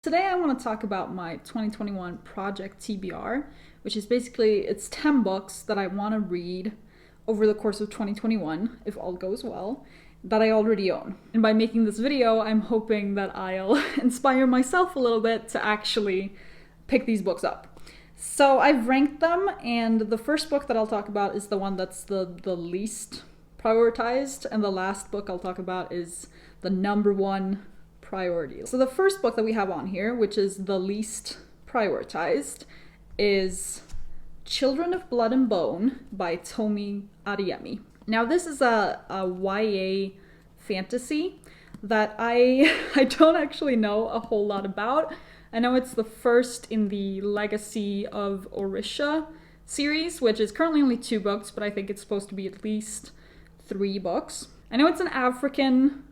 Today I want to talk about my 2021 Project TBR, which is basically, it's 10 books that I want to read over the course of 2021, if all goes well, that I already own. And by making this video, I'm hoping that I'll inspire myself a little bit to actually pick these books up. So I've ranked them, and the first book that I'll talk about is the one that's the least prioritized, and the last book I'll talk about is the number one priority. So the first book that we have on here, which is the least prioritized, is Children of Blood and Bone by Tomi Adeyemi. Now this is a YA fantasy that I don't actually know a whole lot about. I know it's the first in the Legacy of Orisha series, which is currently only 2 books, but I think it's supposed to be at least 3 books. I know it's an African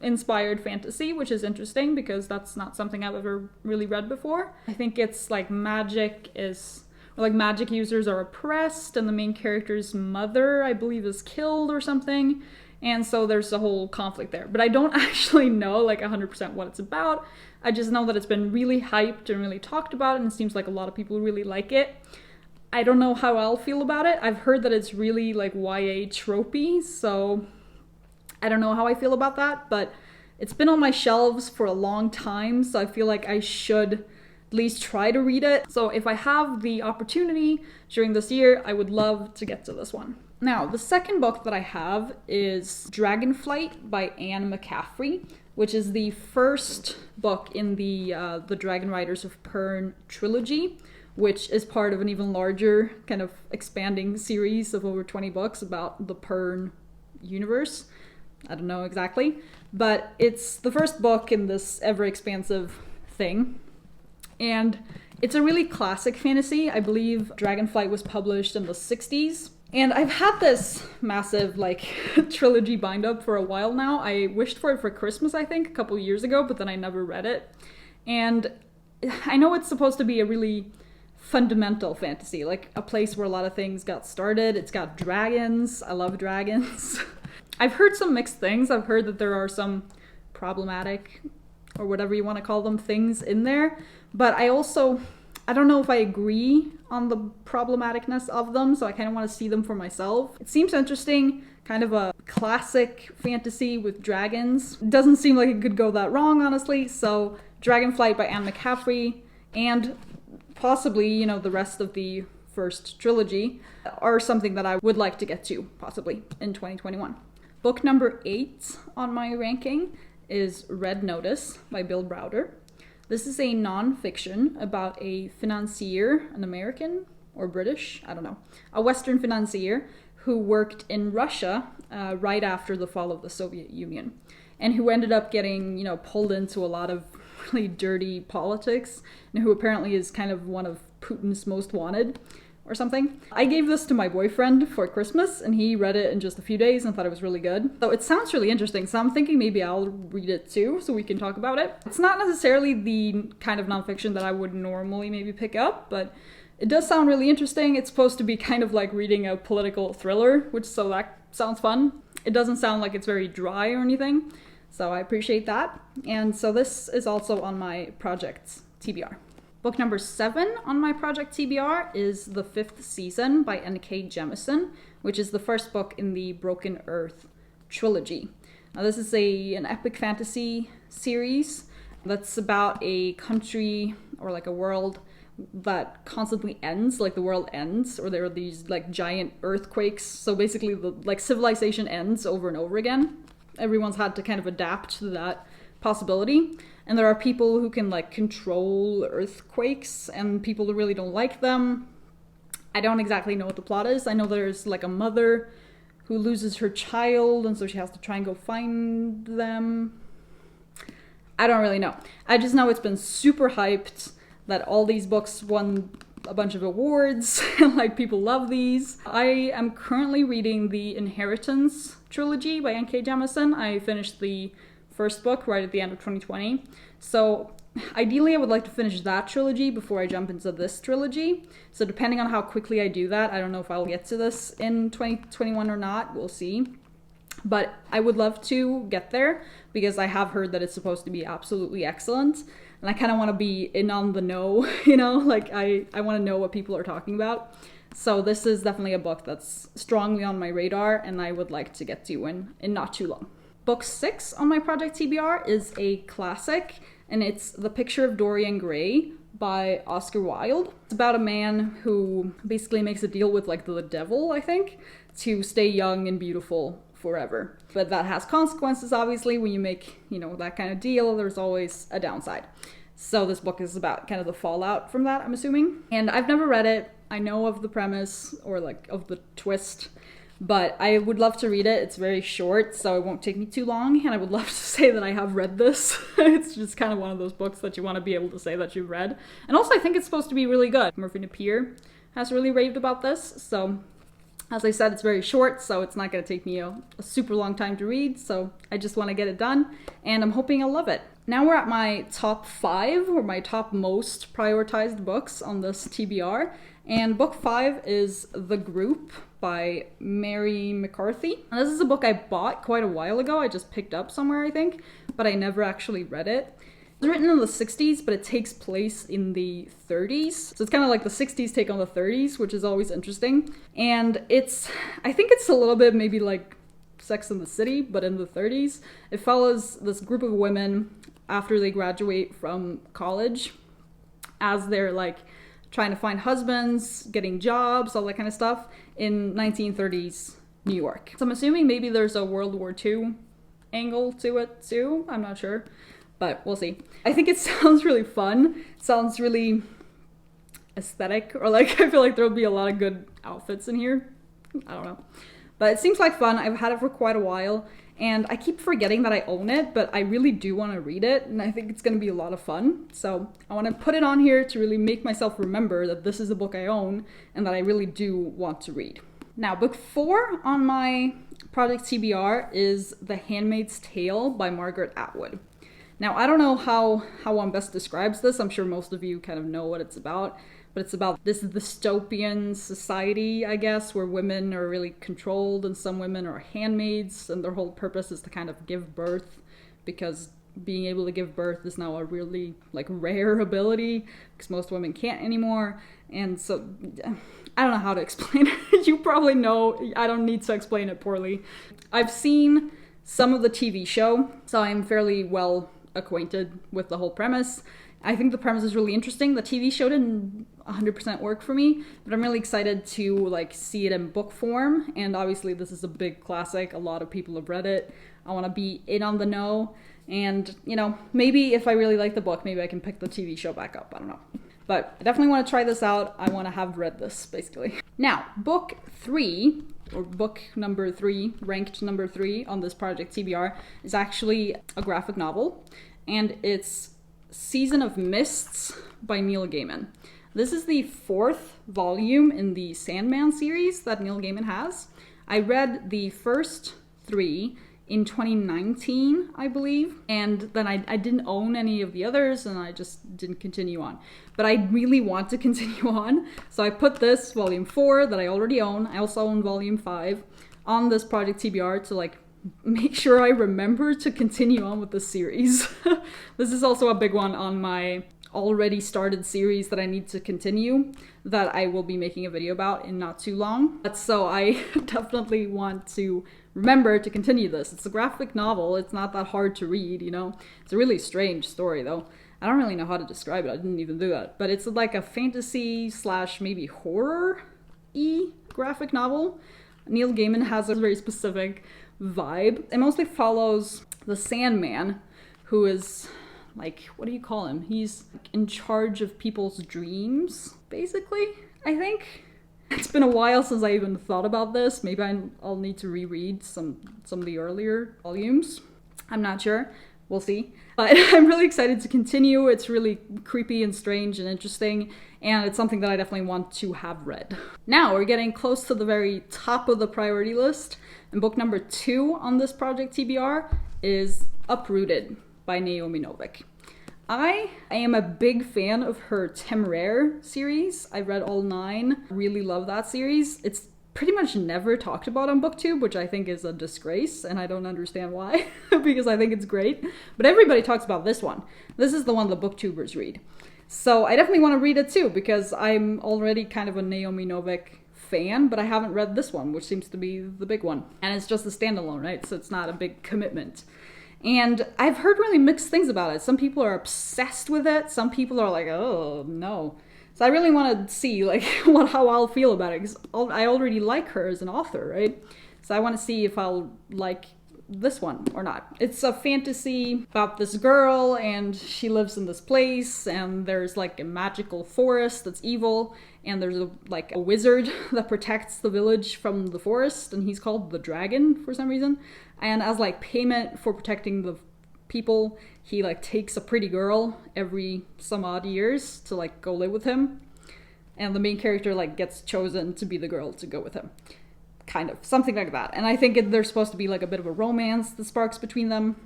inspired fantasy, which is interesting because that's not something I've ever really read before. I think it's like magic users are oppressed and the main character's mother, I believe, is killed or something. And so there's a whole conflict there. But I don't actually know like 100% what it's about. I just know that it's been really hyped and really talked about, and it seems like a lot of people really like it. I don't know how I'll feel about it. I've heard that it's really like YA tropey, so I don't know how I feel about that, but it's been on my shelves for a long time, so I feel like I should at least try to read it. So if I have the opportunity during this year, I would love to get to this one. Now, the second book that I have is Dragonflight by McCaffrey, which is the first book in the Dragon Riders of Pern trilogy, which is part of an even larger kind of expanding series of over 20 books about the Pern universe. I don't know exactly, but it's the first book in this ever-expansive thing. And it's a really classic fantasy. I believe Dragonflight was published in the 60s. And I've had this massive, trilogy bind-up for a while now. I wished for it for Christmas, I think, a couple years ago, but then I never read it. And I know it's supposed to be a really fundamental fantasy, like a place where a lot of things got started. It's got dragons. I love dragons. I've heard some mixed things. I've heard that there are some problematic, or whatever you want to call them, things in there. But I don't know if I agree on the problematicness of them, so I kind of want to see them for myself. It seems interesting, kind of a classic fantasy with dragons. It doesn't seem like it could go that wrong, honestly. So Dragonflight by McCaffrey, and possibly, the rest of the first trilogy are something that I would like to get to, possibly, in 2021. Book number 8 on my ranking is Red Notice by Browder. This is a non-fiction about a financier, an American or British, I don't know, a Western financier who worked in Russia right after the fall of the Soviet Union, and who ended up getting, pulled into a lot of really dirty politics, and who apparently is kind of one of Putin's most wanted or something. I gave this to my boyfriend for Christmas, and he read it in just a few days and thought it was really good. So it sounds really interesting, so I'm thinking maybe I'll read it too, so we can talk about it. It's not necessarily the kind of nonfiction that I would normally maybe pick up, but it does sound really interesting. It's supposed to be kind of like reading a political thriller, so that sounds fun. It doesn't sound like it's very dry or anything, so I appreciate that. And so this is also on my Project TBR. Book number 7 on my Project TBR is The Fifth Season by N.K. Jemisin, which is the first book in the Broken Earth trilogy. Now this is an epic fantasy series that's about a country or like a world that constantly ends, like the world ends, or there are these like giant earthquakes. So basically the civilization ends over and over again. Everyone's had to kind of adapt to that possibility. And there are people who can control earthquakes, and people who really don't like them. I don't exactly know what the plot is. I know there's a mother who loses her child, and so she has to try and go find them. I don't really know. I just know it's been super hyped, that all these books won a bunch of awards, and people love these. I am currently reading the Inheritance trilogy by N.K. Jemisin. I finished the first book right at the end of 2020. So ideally I would like to finish that trilogy before I jump into this trilogy. So depending on how quickly I do that, I don't know if I'll get to this in 2021 or not, we'll see. But I would love to get there because I have heard that it's supposed to be absolutely excellent. and I kind of want to be in on the know, you know, like I want to know what people are talking about. So this is definitely a book that's strongly on my radar and I would like to get to in not too long. Book 6 on my Project TBR is a classic, and it's The Picture of Dorian Gray by Oscar Wilde. It's about a man who basically makes a deal with like the devil, I think, to stay young and beautiful forever. But that has consequences, obviously. When you make, you know, that kind of deal, there's always a downside. So this book is about kind of the fallout from that, I'm assuming. And I've never read it. I know of the premise, or like of the twist, but I would love to read it. It's very short, so it won't take me too long, and I would love to say that I have read this. It's just kind of one of those books that you want to be able to say that you've read. And also I think it's supposed to be really good. Murphy Napier has really raved about this, so as I said, it's very short, so it's not going to take me a super long time to read, so I just want to get it done, and I'm hoping I'll love it. Now we're at my top 5, or my top most prioritized books on this TBR, and book 5 is The Group by Mary McCarthy. And this is a book I bought quite a while ago. I just picked up somewhere, I think, but I never actually read it. It was written in the 60s, but it takes place in the 30s. So it's kind of like the 60s take on the 30s, which is always interesting. And I think it's a little bit maybe like Sex and the City, but in the 30s. It follows this group of women after they graduate from college, as they're like trying to find husbands, getting jobs, all that kind of stuff in 1930s New York. So I'm assuming maybe there's a World War II angle to it too. I'm not sure, but we'll see. I think it sounds really fun. It sounds really aesthetic, or like I feel like there'll be a lot of good outfits in here. I don't know. But it seems like fun. I've had it for quite a while, and I keep forgetting that I own it, but I really do want to read it, and I think it's going to be a lot of fun. So I want to put it on here to really make myself remember that this is a book I own and that I really do want to read. Now, book 4 on my Project TBR is The Handmaid's Tale by Margaret Atwood. Now, I don't know how one best describes this. I'm sure most of you kind of know what it's about. But it's about this dystopian society, I guess, where women are really controlled and some women are handmaids, and their whole purpose is to kind of give birth, because being able to give birth is now a really like rare ability because most women can't anymore. And so I don't know how to explain it. You probably know. I don't need to explain it poorly. I've seen some of the TV show, so I'm fairly well acquainted with the whole premise. I think the premise is really interesting. The TV show didn't 100% work for me, but I'm really excited to like see it in book form. And obviously this is a big classic. A lot of people have read it. I want to be in on the know. And, you know, maybe if I really like the book, maybe I can pick the TV show back up. I don't know. But I definitely want to try this out. I want to have read this, basically. Now, book 3, or book number 3, ranked number 3 on this Project TBR, is actually a graphic novel. And it's Season of Mists by Neil Gaiman. This is the 4th volume in the Sandman series that Neil Gaiman has. I read the first 3 in 2019, I believe, and then I didn't own any of the others, and I just didn't continue on. But I really want to continue on, so I put this, volume 4, that I already own. I also own volume 5 on this Project TBR to like make sure I remember to continue on with the series. This is also a big one on my already started series that I need to continue, that I will be making a video about in not too long. So I definitely want to remember to continue this. It's a graphic novel. It's not that hard to read, you know. It's a really strange story though. I don't really know how to describe it. I didn't even do that. But it's like a fantasy / maybe horror-y graphic novel. Neil Gaiman has a very specific vibe. It mostly follows the Sandman, who is like, what do you call him? He's in charge of people's dreams, basically, I think. It's been a while since I even thought about this. Maybe I'll need to reread some of the earlier volumes. I'm not sure. We'll see. But I'm really excited to continue. It's really creepy and strange and interesting, and it's something that I definitely want to have read. Now we're getting close to the very top of the priority list, and book number 2 on this Project TBR is Uprooted by Naomi Novik. I am a big fan of her Temeraire series. I read all 9. Really love that series. It's pretty much never talked about on BookTube, which I think is a disgrace, and I don't understand why, because I think it's great. But everybody talks about this one. This is the one the BookTubers read. So I definitely want to read it too, because I'm already kind of a Naomi Novik fan, but I haven't read this one, which seems to be the big one. And it's just a standalone, right? So it's not a big commitment. And I've heard really mixed things about it. Some people are obsessed with it. Some people are like, oh, no. So I really want to see like how I'll feel about it, because I already like her as an author, right? So I want to see if I'll like this one or not. It's a fantasy about this girl, and she lives in this place, and there's like a magical forest that's evil, and there's like a wizard that protects the village from the forest, and he's called the Dragon for some reason. And as like payment for protecting the people, he like takes a pretty girl every some odd years to like go live with him, and the main character like gets chosen to be the girl to go with him, kind of something like that. And I think there's supposed to be like a bit of a romance that sparks between them.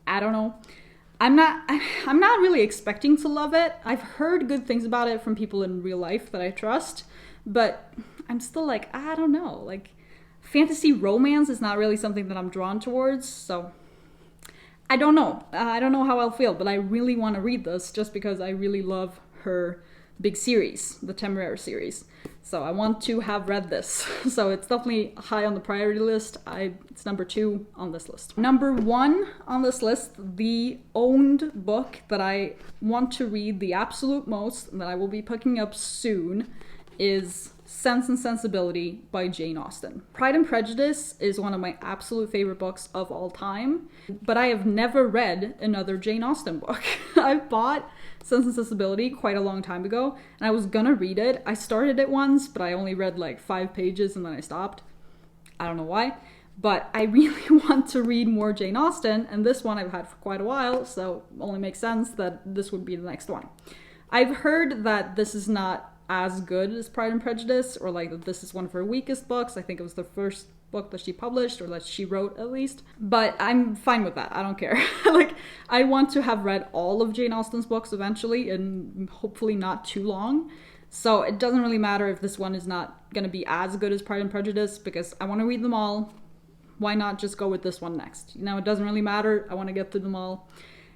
I don't know. I'm not really expecting to love it. I've heard good things about it from people in real life that I trust, but I'm still like, I don't know, like fantasy romance is not really something that I'm drawn towards, so I don't know. I don't know how I'll feel, but I really want to read this just because I really love her big series, the Temeraire series. So I want to have read this. So it's definitely high on the priority list. It's number 2 on this list. Number 1 on this list, the owned book that I want to read the absolute most, and that I will be picking up soon, is Sense and Sensibility by Jane Austen. Pride and Prejudice is one of my absolute favorite books of all time, but I have never read another Jane Austen book. I bought Sense and Sensibility quite a long time ago, and I was gonna read it. I started it once, but I only read like 5 pages and then I stopped. I don't know why, but I really want to read more Jane Austen, and this one I've had for quite a while, so it only makes sense that this would be the next one. I've heard that this is not as good as Pride and Prejudice, or like that this is one of her weakest books. I think it was the first book that she published, or that she wrote at least. But I'm fine with that. I don't care. Like, I want to have read all of Jane Austen's books eventually, and hopefully not too long. So it doesn't really matter if this one is not going to be as good as Pride and Prejudice, because I want to read them all. Why not just go with this one next? You know, it doesn't really matter. I want to get through them all.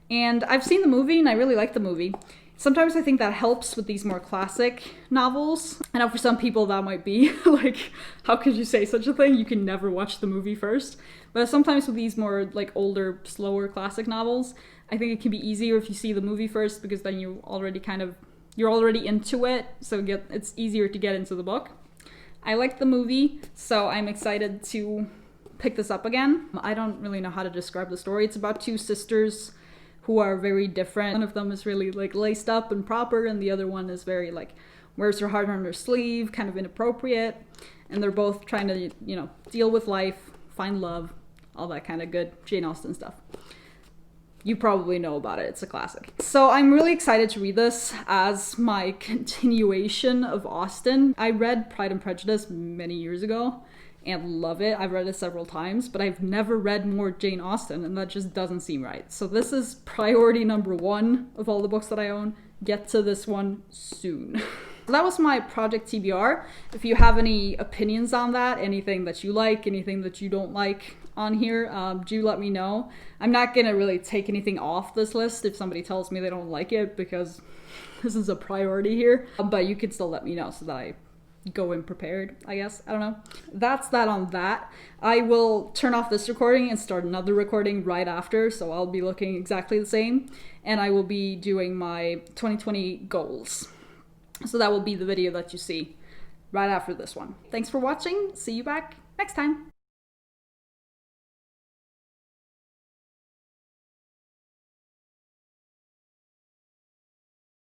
And I've seen the movie, and I really like the movie. Sometimes I think that helps with these more classic novels. I know for some people that might be like, how could you say such a thing? You can never watch the movie first. But sometimes with these more like older, slower classic novels, I think it can be easier if you see the movie first, because then you're already into it, so it's easier to get into the book. I like the movie, so I'm excited to pick this up again. I don't really know how to describe the story. It's about 2 sisters who are very different. One of them is really like laced up and proper, and the other one is very like wears her heart on her sleeve, kind of inappropriate. And they're both trying to, you know, deal with life, find love, all that kind of good Jane Austen stuff. You probably know about it. It's a classic. So I'm really excited to read this as my continuation of Austen. I read Pride and Prejudice many years ago and love it. I've read it several times, but I've never read more Jane Austen, and that just doesn't seem right. So this is priority number 1 of all the books that I own. Get to this one soon. So that was my Project TBR. If you have any opinions on that, anything that you like, anything that you don't like on here, do let me know. I'm not gonna really take anything off this list if somebody tells me they don't like it, because this is a priority here. But you can still let me know so that I go in prepared, I guess. I don't know. That's that on that. I will turn off this recording and start another recording right after, so I'll be looking exactly the same, and I will be doing my 2020 goals. So that will be the video that you see right after this one. Thanks for watching. See you back next time.